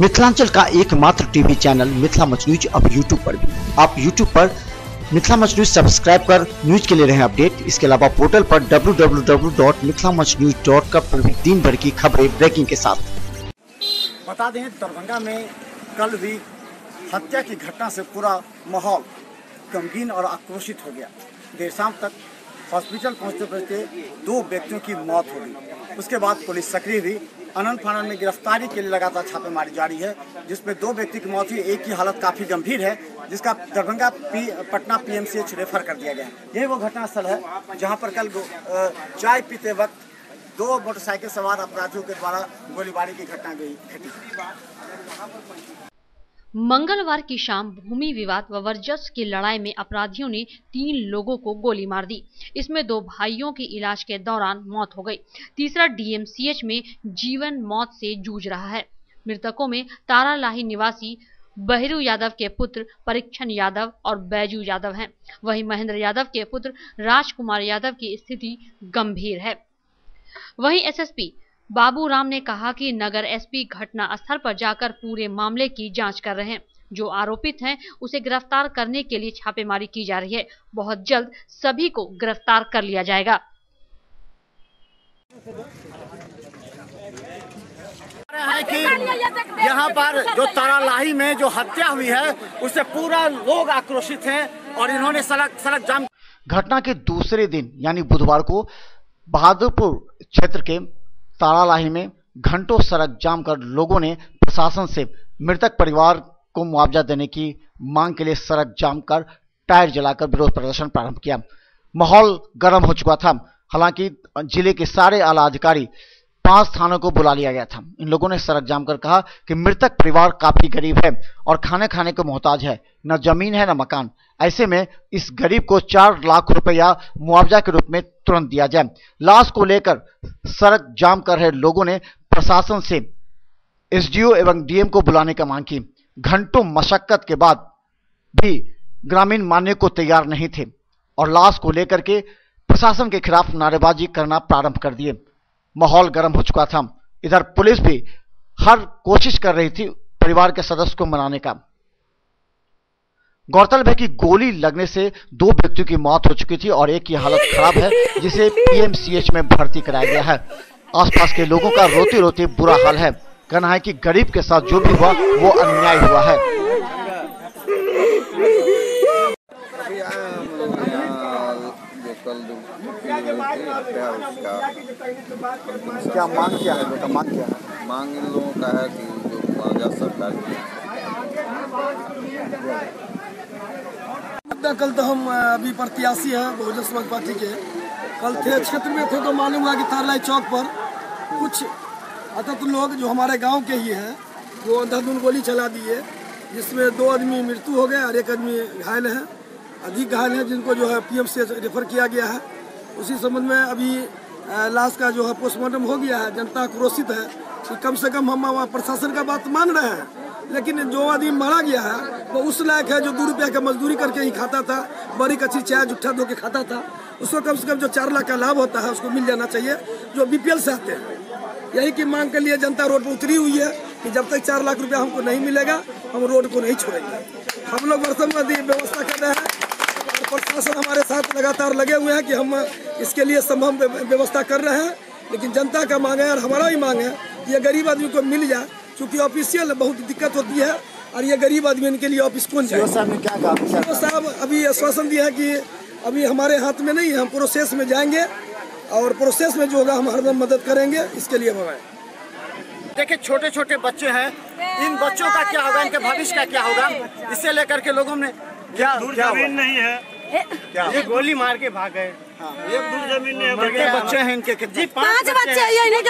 मिथिलांचल का एकमात्र TV channel Mithila much news अब यूट्यूब पर भी। आप यूट्यूब पर मिथिला मच न्यूज सब्सक्राइब कर न्यूज के लिए रहे अपडेट। इसके अलावा पोर्टल पर www.mithilamachnews.com पर भी दिन भर की खबरें ब्रेकिंग के साथ। बता दें, दरभंगा में कल हुई हत्या की घटना से पूरा माहौल गमगीन और आक्रोशित हो गया। देर शाम तक हॉस्पिटल पहुंचते दो व्यक्तियों की मौत हो गई। उसके बाद पुलिस सक्रिय हुई। अनंत फानन में गिरफ्तारी के लिए लगातार छापेमारी जारी है, जिसमें दो व्यक्ति की मौत हुई। एक की हालत काफ़ी गंभीर है, जिसका दरभंगा पटना PMCH रेफर कर दिया गया है। यही वो घटनास्थल है जहां पर कल चाय पीते वक्त दो मोटरसाइकिल सवार अपराधियों के द्वारा गोलीबारी की घटना घटी। मंगलवार की शाम भूमि विवाद व वर्चस्व की लड़ाई में अपराधियों ने 3 लोगों को गोली मार दी। इसमें 2 भाइयों की इलाज के दौरान मौत हो गई। तीसरा DMCH में जीवन मौत से जूझ रहा है। मृतकों में तारालाही निवासी बहरू यादव के पुत्र परीक्षण यादव और बैजू यादव हैं। वहीं महेंद्र यादव के पुत्र राजकुमार यादव की स्थिति गंभीर है। वहीं SSP बाबूराम ने कहा कि नगर SP घटना स्थल पर जाकर पूरे मामले की जांच कर रहे हैं। जो आरोपित हैं उसे गिरफ्तार करने के लिए छापेमारी की जा रही है। बहुत जल्द सभी को गिरफ्तार कर लिया जाएगा। है कि यहाँ पर जो तारालाही में जो हत्या हुई है उससे पूरा लोग आक्रोशित हैं और इन्होंने सड़क जाम। घटना के दूसरे दिन यानी बुधवार को बहादुरपुर क्षेत्र के तारालाही में घंटों सड़क जाम कर लोगों ने प्रशासन से मृतक परिवार को मुआवजा देने की मांग के लिए सड़क जाम कर टायर जलाकर विरोध प्रदर्शन प्रारंभ किया। माहौल गर्म हो चुका था। हालांकि जिले के सारे आला अधिकारी 5 थानों को बुला लिया गया था। इन लोगों ने सड़क जाम कर कहा कि मृतक परिवार काफी गरीब है और खाने को मोहताज है, न जमीन है न मकान। ऐसे में इस गरीब को 4 लाख रुपया मुआवजा के रूप में तुरंत दिया जाए। लाश को लेकर सड़क जाम कर रहे लोगों ने प्रशासन से SDO एवं DM को बुलाने का मांग की। घंटों मशक्कत के बाद भी ग्रामीण मानने को तैयार नहीं थे और लाश को लेकर के प्रशासन के खिलाफ नारेबाजी करना प्रारंभ कर दिए। माहौल गर्म हो चुका था। इधर पुलिस भी हर कोशिश कर रही थी परिवार के सदस्य को मनाने का। गौरतलब है कि गोली लगने से 2 व्यक्तियों की मौत हो चुकी थी और एक की हालत खराब है, जिसे PMCH में भर्ती कराया गया है। आसपास के लोगों का रोते रोते बुरा हाल है। कहना है कि गरीब के साथ जो भी हुआ वो अन्याय हुआ है। क्या मांग क्या है बेटा? मांग क्या है? मांग इन लोगों का है कि जो मुआवजा सरकार की। कल तो हम अभी प्रत्याशी हैं बहुजन समाज पार्टी के। कल थे क्षेत्र में थे तो मालूम हुआ कि तारलाई चौक पर कुछ अतत लोग जो हमारे गांव के ही हैं वो अंधाधुंध गोली चला दिए, जिसमें 2 आदमी मृत्यु हो गए और 1 आदमी घायल है। अधिक घायल है जिनको जो है PMCH रेफर किया गया है। उसी संबंध में अभी लाश का जो है पोस्टमार्टम हो गया है। जनता क्रोशित है कि कम से कम हम प्रशासन का बात मान रहे हैं, लेकिन जो आदमी मारा गया है वो उस लायक है जो 2 रुपया का मजदूरी करके ही खाता था, बड़ी कच्ची चाय जुट्ठा धो के खाता था। उसको कम से कम जो 4 लाख का लाभ होता है उसको मिल जाना चाहिए, जो BPL से आते हैं। यही की मांग के लिए जनता रोड पर उतरी हुई है कि जब तक 4 लाख रुपया हमको नहीं मिलेगा हम रोड को नहीं छोड़ेंगे। हम लोग वर्तमान में व्यवस्था कर रहे हैं। प्रशासन हमारे साथ लगातार लगे हुए हैं कि हम इसके लिए संभव व्यवस्था कर रहे हैं, लेकिन जनता का मांग है और हमारा भी मांग है कि ये गरीब आदमी को मिल जाए, क्योंकि ऑफिशियल बहुत दिक्कत होती है और ये गरीब आदमी इनके लिए ऑफिस कौन जाए। साहब अभी आश्वासन दिया है कि अभी हमारे हाथ में नहीं है, हम प्रोसेस में जाएंगे और प्रोसेस में जो होगा हम हरदम मदद करेंगे। इसके लिए हम देखिए, छोटे छोटे बच्चे हैं, इन बच्चों का क्या होगा, इनके भविष्य का क्या होगा, इससे लेकर के लोगों ने क्या जमीन नहीं है, क्या ये गोली मार के भाग गए। एक दूर जमीन नहीं है। बच्चे हैं इनके जी 5 बच्चे हैं। ये नहीं एक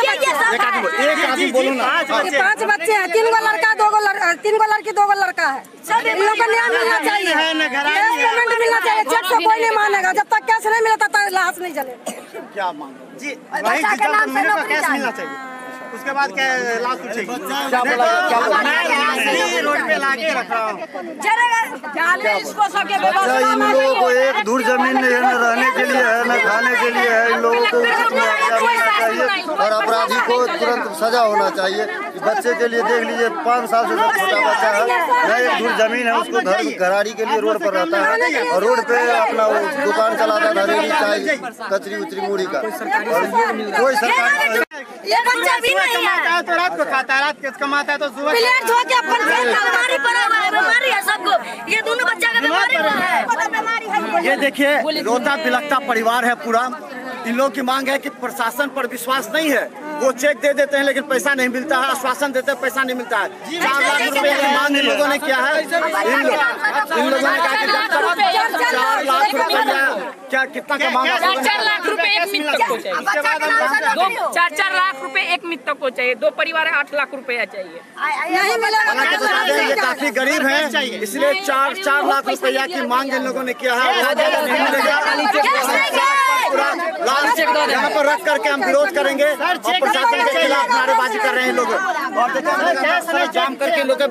आदमी बोलो ना। 5 बच्चे हैं, 3 गो लड़का 2 गो लड़का, 3 गो लड़की 2 गो लड़का है। इन लोगों को न्याय मिलना चाहिए, पेमेंट मिलना चाहिए। चेक से कोई नहीं मानेगा, जब तक कैश नहीं मिला तब तक लाश नहीं जले। क्या मांग जी? वही कैश मिलना चाहिए। उसके बाद क्या लाश पूछेगी रोड पे लाके रख रहा हूँ। इन लोगों को एक धूर जमीन नहीं है, न रहने के लिए है, न खाने के लिए है। इन लोगों को उचित मुआवजा मिलना चाहिए और अपराधी को तुरंत सजा होना चाहिए। बच्चे के लिए देख लीजिए, 5 साल से छोटा बच्चा है, न एक धूर जमीन है, उसको घराड़ी के लिए रोड पर रहता है और रोड पे अपना वो दुकान चलाता था, रेडी चाय कचरी उचरी मुड़ी का। और कोई सरकार ये बच्चा भी नहीं है तो रात को खाता है, रात के कमाता है तो सुबह प्लेट धो के अपन बीमारी पड़ा हुआ है, बीमारी है सबको। ये दोनों बच्चा का बीमारी है। ये देखिए रोता बिलखता परिवार है पूरा। इन लोगों की मांग है कि प्रशासन पर विश्वास नहीं है, वो चेक दे देते हैं लेकिन पैसा नहीं मिलता है, आश्वासन देते हैं पैसा नहीं मिलता है। 4 लाख रुपए की मांग इन लोगों ने किया है। इन लोगों ने कहा कि जब तक 4 लाख रुपया क्या कितना का मांगा, 4 लाख रुपए एक मिनट तक को चाहिए। 4 लाख रुपए एक मिनट तक को चाहिए। 2 परिवार है, 8 लाख रुपया चाहिए। नहीं मिलेगा। ये काफी गरीब है, इसलिए 4 लाख रुपया की मांग इन लोगों ने किया है। यहाँ पर रख करके हम विरोध करेंगे और प्रशासन के खिलाफ नारेबाजी कर रहे हैं लोग। और देखिए जाम करके इन लोगों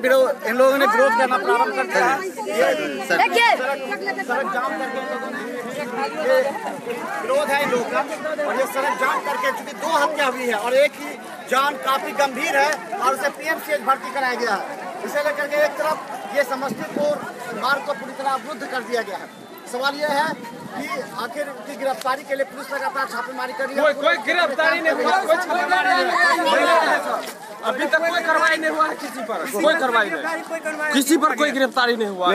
ने विरोध करना प्रारंभ कर दिया है। सड़क जाम करके विरोध है इन लोगों का। और ये सड़क जाम करके चूंकि 2 हत्या हुई है और एक ही जान काफी गंभीर है और उसे PMCH भर्ती कराया गया है। इसे लेकर के एक तरफ ये समस्तीपुर मार्ग को पूरी तरह अवरुद्ध कर दिया गया है। सवाल यह है कि आखिर की गिरफ्तारी के लिए पुलिस लगातार छापेमारी कर रही है। कोई गिरफ्तारी नहीं हुआ, कोई छापेमारी नहीं हुआ, अभी तक कोई कार्रवाई नहीं हुआ है किसी पर, कोई कार्रवाई नहीं, किसी पर कोई गिरफ्तारी नहीं हुआ।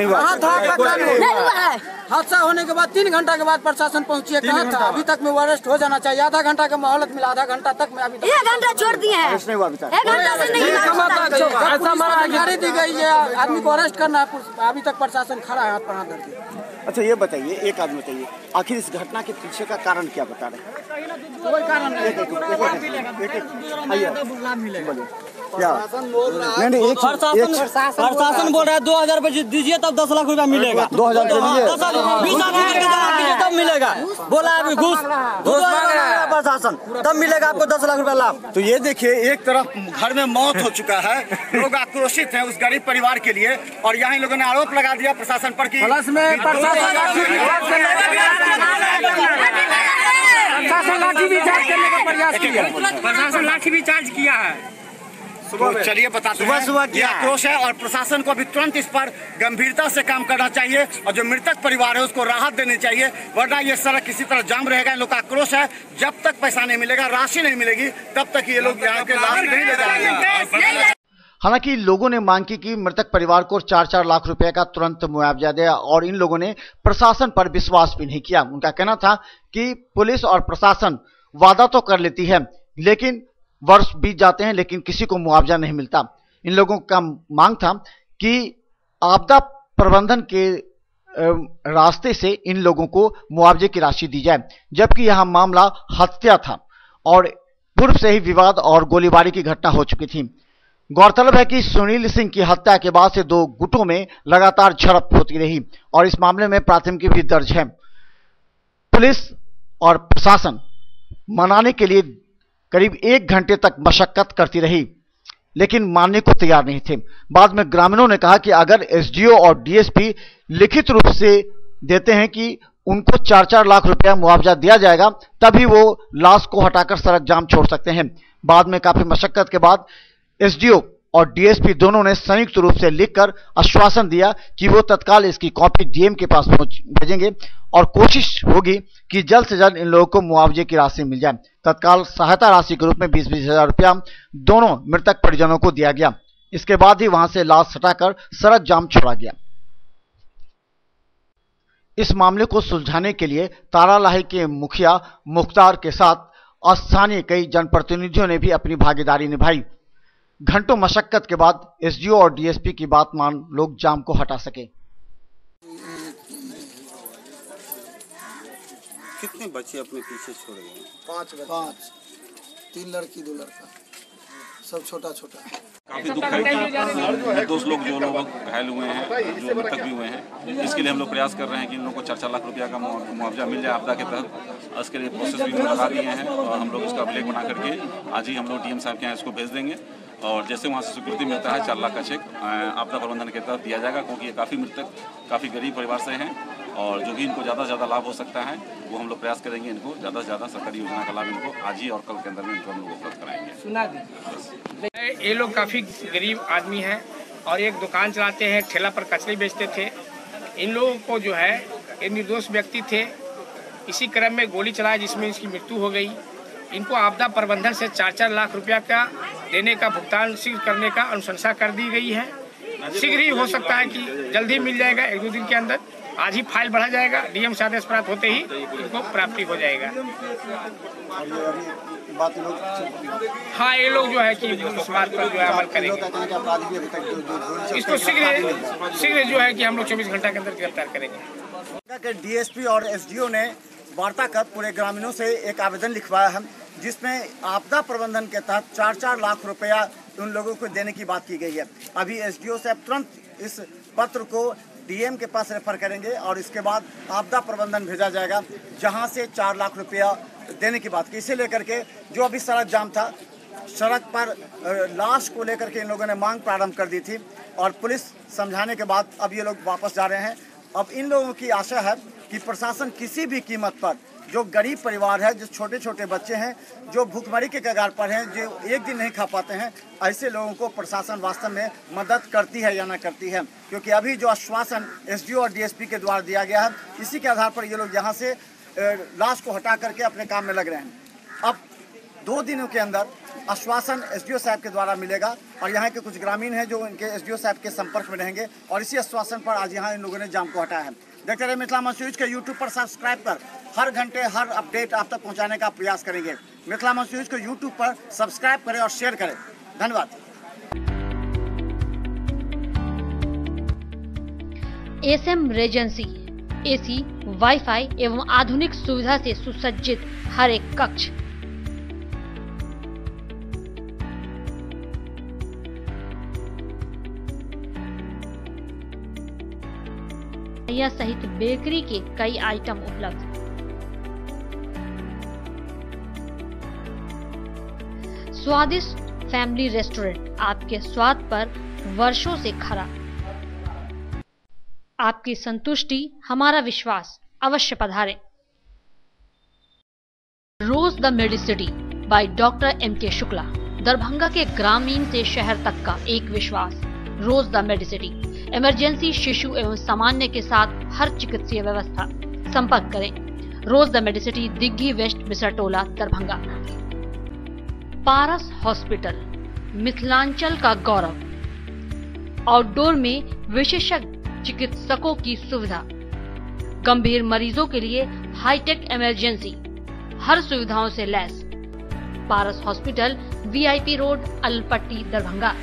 हादसा होने के बाद 3 घंटा के बाद प्रशासन पहुंची है, कहा था अभी तक में वो अरेस्ट हो जाना चाहिए। आधा घंटा का मोहलत मिला, आधा घंटा तक में अभी 1 घंटा छोड़ दिए हैं। 1 घंटा से नहीं ऐसा गाड़ी दी गई है, आदमी को अरेस्ट करना है, अभी तक प्रशासन खड़ा है हाथ पर हाथ धर के। अच्छा ये बताइए, एक आदमी बताइए आखिर इस घटना के पीछे का कारण क्या बता रहे हैं? कोई कारण नहीं, नहीं प्रशासन बोल रहा है 2000 रुपए दीजिए तब 10 लाख रुपया मिलेगा। 2000 तब मिलेगा, बोला अभी घूस प्रशासन तब मिलेगा आपको 10 लाख रुपया लाभ। तो ये देखिए, एक तरफ घर में मौत हो चुका है, लोग आक्रोशित हैं उस गरीब परिवार के लिए, और यहाँ इन लोगों ने आरोप लगा दिया प्रशासन पर कि प्रशासन लाठी भी चार्ज करने का प्रयास किया, प्रशासन लाठी भी चार्ज किया है। तो चलिए बताते हैं सुबह क्या आक्रोश है और प्रशासन को अभी तुरंत इस पर गंभीरता से काम करना चाहिए और जो मृतक परिवार है उसको राहत देनी चाहिए, वरना ये सड़क किसी तरह जाम रहेगा। इन लोग का आक्रोश है, जब तक पैसा नहीं मिलेगा, राशि नहीं मिलेगी, तब तक ये लोग यहाँ के लाश नहीं ले जाएंगे। हालांकि लोगों ने मांग की कि मृतक परिवार को 4-4 लाख रुपए का तुरंत मुआवजा दे, और इन लोगों ने प्रशासन पर विश्वास भी नहीं किया। उनका कहना था कि पुलिस और प्रशासन वादा तो कर लेती है लेकिन वर्ष बीत जाते हैं लेकिन किसी को मुआवजा नहीं मिलता। इन लोगों का मांग था कि आपदा प्रबंधन के रास्ते से इन लोगों को मुआवजे की राशि दी जाए, जबकि यह मामला हत्या था और पूर्व से ही विवाद और गोलीबारी की घटना हो चुकी थी। गौरतलब है कि सुनील सिंह की हत्या के बाद से 2 गुटों में लगातार झड़प होती रही और इस मामले में प्राथमिकी भी दर्ज है। पुलिस और प्रशासन मनाने के लिए करीब 1 घंटे तक मशक्कत करती रही लेकिन मानने को तैयार नहीं थे। बाद में ग्रामीणों ने कहा कि अगर एसडीओ और डीएसपी लिखित रूप से देते हैं कि उनको 4-4 लाख रुपया मुआवजा दिया जाएगा तभी वो लाश को हटाकर सड़क जाम छोड़ सकते हैं। बाद में काफी मशक्कत के बाद एसडीओ और डीएसपी दोनों ने संयुक्त रूप से लिखकर आश्वासन दिया कि वो तत्काल इसकी कॉपी डीएम के पास भेजेंगे और कोशिश होगी कि जल्द से जल्द इन लोगों को मुआवजे की राशि मिल जाए। तत्काल सहायता राशि के रूप में 20-20 हजार रुपया दोनों मृतक परिजनों को दिया गया। इसके बाद ही वहां से लाश हटाकर सड़क जाम छोड़ा गया। इस मामले को सुलझाने के लिए तारालाही के मुखिया मुख्तार के साथ स्थानीय कई जनप्रतिनिधियों ने भी अपनी भागीदारी निभाई। घंटों मशक्कत के बाद एसडीओ और डीएसपी की बात मान लोग जाम को हटा सके। कितने बच्चे अपने पीछे छोड़ गए? 5 3 लड़की 2 लड़का। सब छोटा छोटा। काफी दुख है, निर्दोष लोग जो लोग घायल हुए हैं, जो मृतक भी हुए हैं, इसके लिए हम लोग प्रयास कर रहे हैं कि इन लोगों को 4-4 लाख रुपया का मुआवजा मिल जाए आपदा के तहत। इसके लिए प्रोसेस भी लगा दिए हैं और हम लोग इसका अभिलेख बना करके आज ही हम लोग डीएम साहब के यहाँ इसको भेज देंगे और जैसे वहाँ से स्वीकृति मिलता है 4 लाख का चेक आपदा प्रबंधन के तहत दिया जाएगा, क्योंकि ये काफ़ी मृतक काफ़ी गरीब परिवार से हैं और जो भी इनको ज़्यादा से ज़्यादा लाभ हो सकता है वो हम लोग प्रयास करेंगे इनको ज़्यादा से ज़्यादा सरकारी योजना का लाभ इनको आज ही और कल के अंदर में इनको हम लोग उपलब्ध कराएंगे। सुना दी। ये लोग काफ़ी गरीब आदमी हैं और एक दुकान चलाते हैं, ठेला पर कचरे बेचते थे। इन लोगों को जो है ये निर्दोष व्यक्ति थे, इसी क्रम में गोली चलाया जिसमें इसकी मृत्यु हो गई। इनको आपदा प्रबंधन से 4-4 लाख रुपया का देने का भुगतान शीघ्र करने का अनुशंसा कर दी गई है। शीघ्र ही हो सकता है कि जल्दी मिल जाएगा, 1-2 दिन के अंदर। आज ही फाइल बढ़ा जाएगा, डीएम से आदेश प्राप्त होते ही इनको प्राप्ति हो जाएगा। हाँ, ये लोग जो है कि इस बात पर जो है अमल करेंगे। इसको शीघ्र जो है कि हम लोग 24 घंटा के अंदर गिरफ्तार करेंगे। डीएसपी और एसडीओ ने वार्ता कर पूरे ग्रामीणों से एक आवेदन लिखवाया है, जिसमें आपदा प्रबंधन के तहत 4-4 लाख रुपया उन लोगों को देने की बात की गई है। अभी एसडीओ साहब तुरंत इस पत्र को डीएम के पास रेफर करेंगे और इसके बाद आपदा प्रबंधन भेजा जाएगा, जहां से 4 लाख रुपया देने की बात की। इसे लेकर के जो अभी सड़क जाम था, सड़क पर लाश को लेकर के इन लोगों ने मांग प्रारंभ कर दी थी और पुलिस समझाने के बाद अब ये लोग वापस जा रहे हैं। अब इन लोगों की आशा है कि प्रशासन किसी भी कीमत पर जो गरीब परिवार है, जो छोटे छोटे बच्चे हैं, जो भूखमरी के कगार पर हैं, जो एक दिन नहीं खा पाते हैं, ऐसे लोगों को प्रशासन वास्तव में मदद करती है या ना करती है। क्योंकि अभी जो आश्वासन एसडीओ और डीएसपी के द्वारा दिया गया है, इसी के आधार पर ये लोग यहाँ से लाश को हटा करके अपने काम में लग रहे हैं। अब 2 दिनों के अंदर आश्वासन एसडीओ साहब के द्वारा मिलेगा और यहाँ के कुछ ग्रामीण हैं जो इनके एसडीओ साहब के संपर्क में रहेंगे और इसी आश्वासन पर आज यहाँ इन लोगों ने जाम को हटाया है। देखते रहे मिथिला मंच न्यूज के यूट्यूब पर सब्सक्राइब कर हर घंटे हर अपडेट आप तक पहुँचाने का प्रयास करेंगे। मिथिला मंच न्यूज को यूट्यूब पर सब्सक्राइब करें और शेयर करें। धन्यवाद। एसएम रेजेंसी एसी, वाईफाई एवं आधुनिक सुविधा से सुसज्जित हर एक कक्ष, सहित बेकरी के कई आइटम उपलब्ध। स्वादिष्ट फैमिली रेस्टोरेंट आपके स्वाद पर वर्षों से खरा। आपकी संतुष्टि हमारा विश्वास, अवश्य पधारें। Rose the Medicity by doctor M K. Shukla, Darbhanga के ग्रामीण से शहर तक का एक विश्वास। रोज द मेडिसिटी, इमरजेंसी, शिशु एवं सामान्य के साथ हर चिकित्सीय व्यवस्था। संपर्क करें। Rose the Medicity, Digghi west, Bisartola, Darbhanga. Paras hospital, Mithilanchal का गौरव। आउटडोर में विशेषज्ञ चिकित्सकों की सुविधा। गंभीर मरीजों के लिए हाईटेक इमरजेंसी, हर सुविधाओं से लैस। Paras hospital, VIP road, Alalpatti, Darbhanga.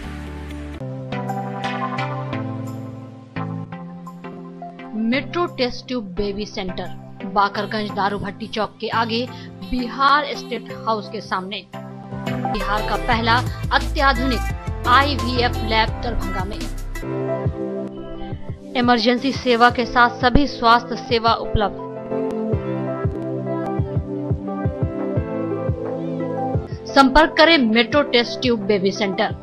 Metro test tube baby centre, Bakarganj, Darubhatti Chowk के आगे, बिहार स्टेट हाउस के सामने। बिहार का पहला अत्याधुनिक आईवीएफ लैब दरभंगा में। इमरजेंसी सेवा के साथ सभी स्वास्थ्य सेवा उपलब्ध। संपर्क करें metro test tube baby centre.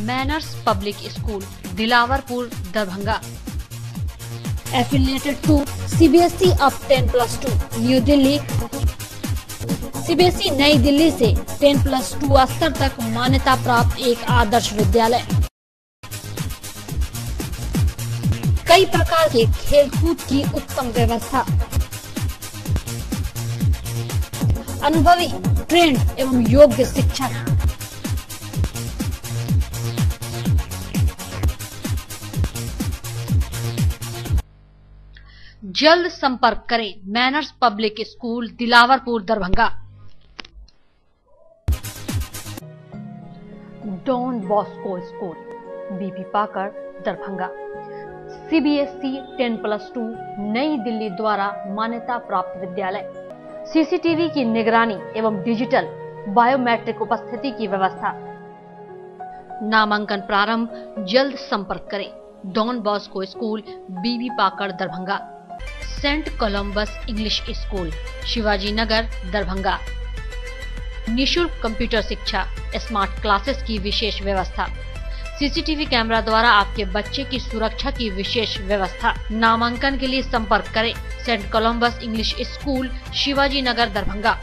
Manners Public School, Dilawarpur, Darbhanga. Affiliated to CBSE अब 10+2, न्यू दिल्ली। सीबीएसई नई दिल्ली से 10+2 स्तर तक मान्यता प्राप्त एक आदर्श विद्यालय। कई प्रकार के खेलकूद की उत्तम व्यवस्था। अनुभवी, ट्रेंड एवं योग्य शिक्षक। जल्द संपर्क करें। Manners Public School, Dilawarpur, Darbhanga. Don Bosco School, BP पाकर, दरभंगा। सीबीएसई 10+2 नई दिल्ली द्वारा मान्यता प्राप्त विद्यालय। सीसीटीवी की निगरानी एवं डिजिटल बायोमेट्रिक उपस्थिति की व्यवस्था। नामांकन प्रारंभ, जल्द संपर्क करें। Don Bosco school, Bibi Pakar, Darbhanga. Saint Columbus English school, Shivaji Nagar, Darbhanga. निशुल्क कंप्यूटर शिक्षा, स्मार्ट क्लासेस की विशेष व्यवस्था। सीसीटीवी कैमरा द्वारा आपके बच्चे की सुरक्षा की विशेष व्यवस्था। नामांकन के लिए संपर्क करें। Saint Columbus English school, Shivaji Nagar, Darbhanga.